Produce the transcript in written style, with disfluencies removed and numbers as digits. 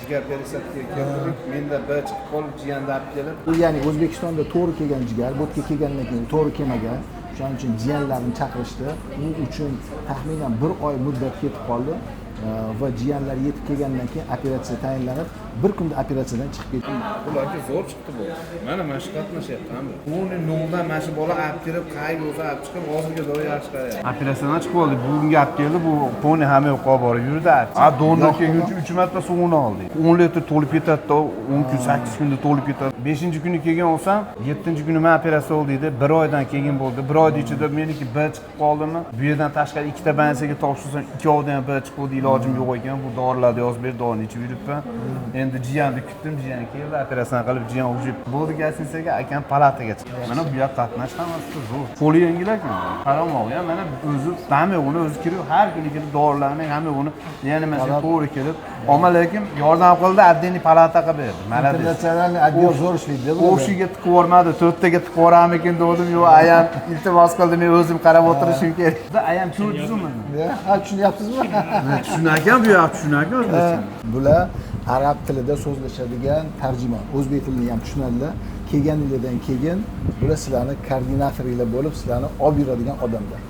jigar пересадка keltirdik. Menda bir chiqib qolib, jiyanni olib kelib. Bu ya'ni O'zbekistonda to'g'ri kelgan jigar, bu yerga kelgandan keyin to'g'ri kelmagan. Shuning uchun jiyanlarni chaqirishdi. U uchun taxminan 1 oy muddat ketib qoldi. Va jiyanlar yetib kelgandan keyin operatsiya tayinlanib, bir kunda operatsiyadan chiqib ketdi. Ularga zo'r chiqdi bu. Mana shu qatnashyapman. Buni noldan mana shu bola olib kelib, qayga o'zi olib chiqib, hozirga zo'r yaxshi qarayapti. Operatsiyadan chiqib oldi. Bugunga olib keldi. Bu poni hamma yoqqa olib borib yurdi. A donor kelguncha 3 marta suvini oldi. 10 litr to'lib ketadi, 10 kun, 8 kunda to'lib ketadi. 5-kuni kelgan olsam, 7-kuni men operatsiya oldi dedi. 1 oydan keyin bo'ldi. 1 oy ichida meniki bir chiqib qoldimi? Bu yerdan tashqari ikkita bansaga topshirsam, 2 oydan ham bir chiqib qoldi. Ilojim yo'q ekan. Bu dorilarni yozib berdi, dorini ichib yuribman. Endi jiyanni kutdim, jiyan keldi, operatsiya qilib jiyan o'chib. Bo'ldi gasinsaga akam palataga chiqdi. Mana bu yoq qatnash hammasi zo'r. Qo'li yengil ekan. Qaramog'i ham mana o'zi hamma uni o'zi kirib, har kuni kelib dorilarni hamma uni yana mana shu to'g'ri kelib, ammo lekin yordam qildi, отдельный palata qilib berdi. Mana Internasional oddiy zo'r ishlaydi bu. O'shiga tiqib yubormadi, 4 taga tiqib yuboramikin dedim, yo'q, ayam iltimos qildi, men o'zim qarab o'tirishim kerak. Ayam tushundingizmi? Ha, tushunyapsizmi? Tushunakan, bu yoq tushunakan o'zbekcha. Bular arab tilida so'zlashadigan tarjimon. O'zbek tilini ham tushunadilar. Kelganinglardan keyin bular sizlarni koordinatoringlar bo'lib, sizlarni olib yuradigan odamlar.